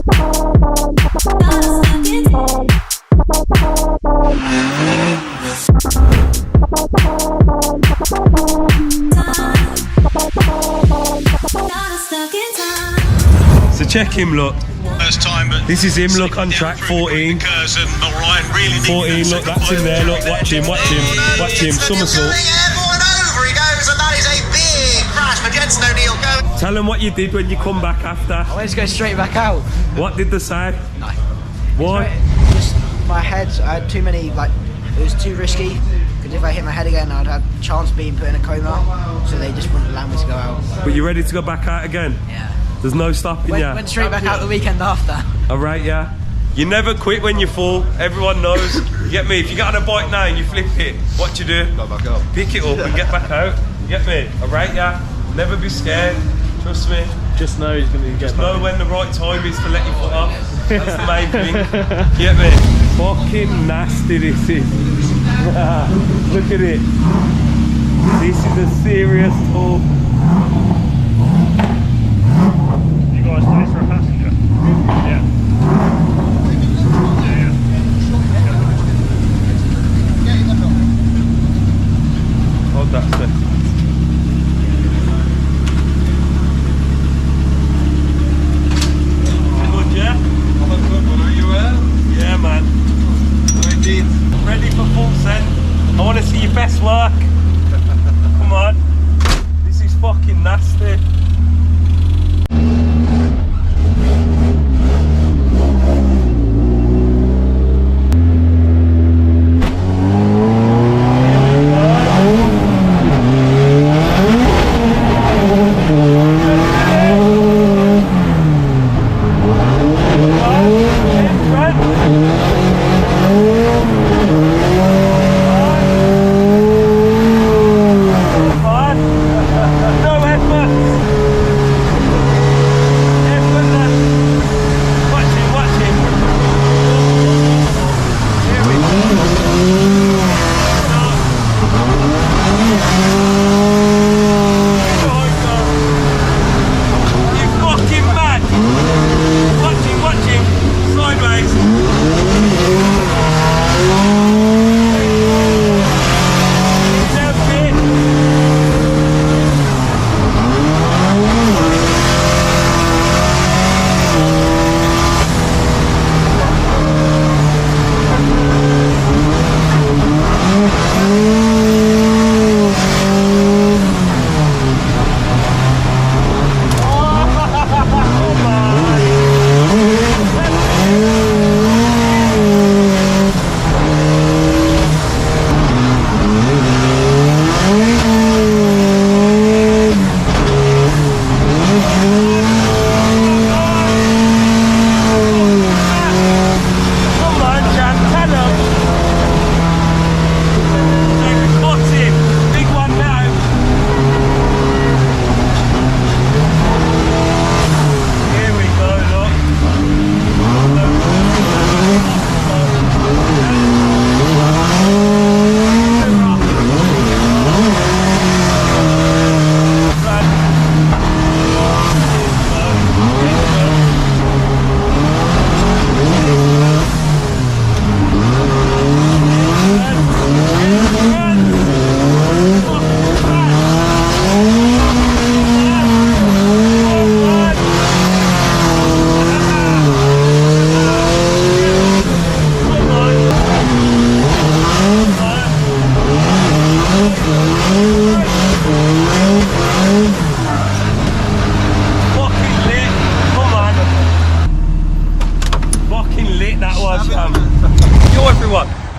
So check him, look. First time, but this is him, look, on track 14. 14, look, that's him there, look, watch him, somersault. Tell them what you did when you come back after. I went to go straight back out. What did they say? No. Why? Just my head, I had too many, like, it was too risky. Because if I hit my head again, I'd have a chance of being put in a coma. So they just wouldn't allow me to go out. But you ready to go back out again? Yeah. There's no stopping you? Went straight back out the weekend after. Alright, yeah. You never quit when you fall. Everyone knows. You get me? If you get on a bike now and you flip it, what you do? Go back up. Pick it up and get back out. You get me? Alright, yeah. Never be scared. Trust me. Just know he's going to get Just back. know when the right time is to let your foot off. That's the main thing. Get me? Fucking nasty this is. Look at it. This is a serious tool. You guys do this for a passenger? Yeah. Hold that second. Yeah, man. Ready for full send. I want to see your best work. Come on. This is fucking nasty.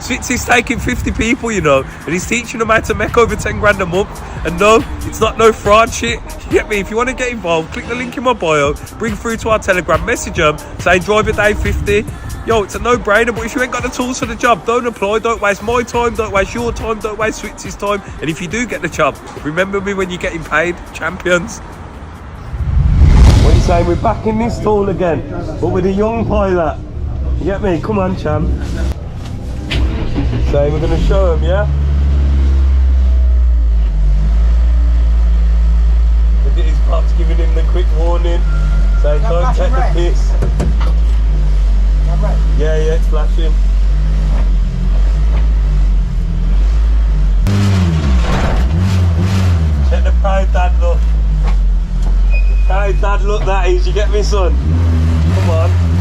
Switzy's taking 50 people, you know, and he's teaching them how to make over 10 grand a month. And no, it's not no fraud shit. You get me? If you want to get involved, click the link in my bio, bring through to our Telegram, message them, say drive a day 50. Yo, it's a no-brainer, but if you ain't got the tools for the job, don't apply, don't waste my time, don't waste your time, don't waste Switzy's time. And if you do get the job, remember me when you're getting paid, champions. What are you saying? We're back in this tool again, but with a young pilot. You get me? Come on, champ. So we're going to show him, yeah? Look at his pops giving him the quick warning, saying don't take the piss. Yeah, it's flashing. Check the proud dad look. The proud dad look that is, you get me, son? Come on.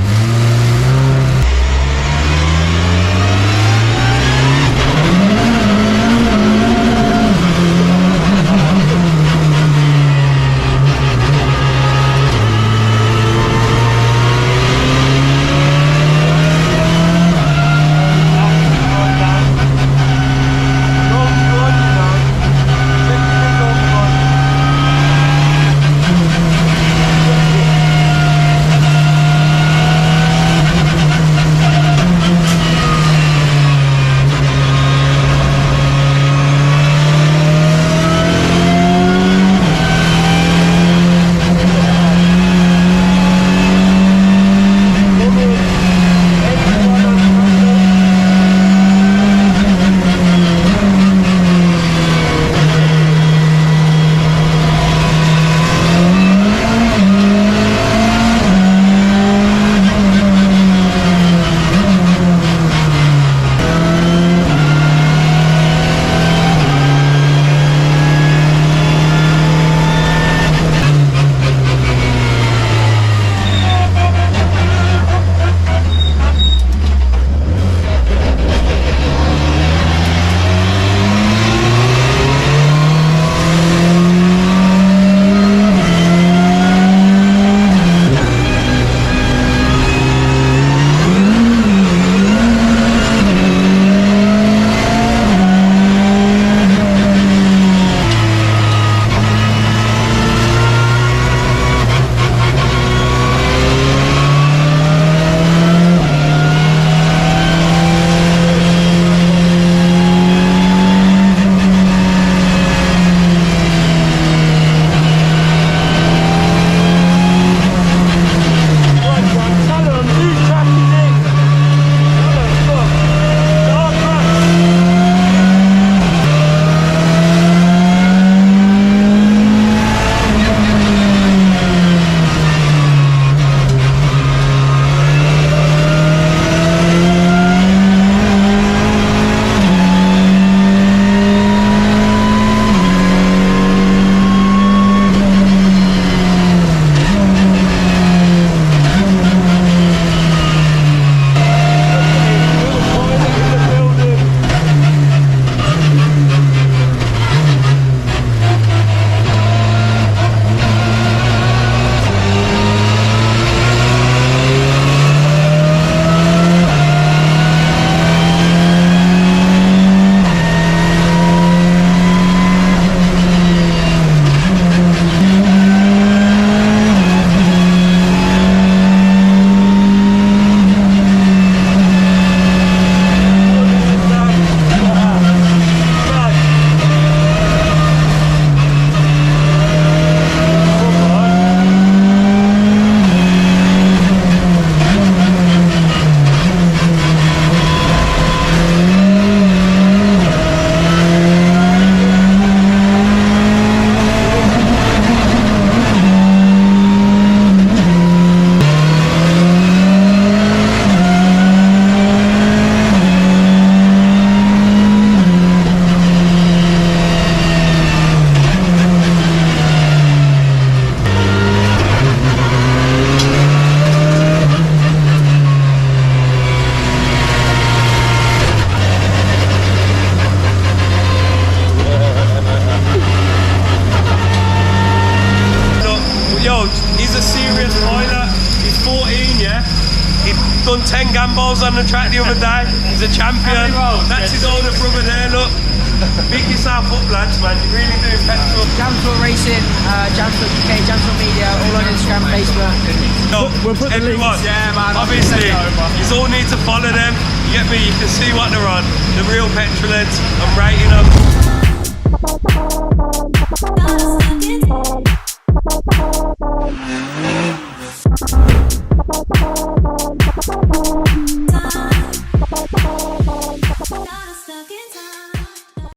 Done 10 gambols on the track the other day. He's a champion. That's his older brother there, look. Pick yourself up, lads, man. You really do petrol. Jamsport Racing, Jamsport UK, Jamsport Media, all on Instagram, Facebook. So, We'll put the everyone, links. Yeah, man. obviously, you all need to follow them. You get me? You can see what they're on. The real petrolheads. I'm rating them.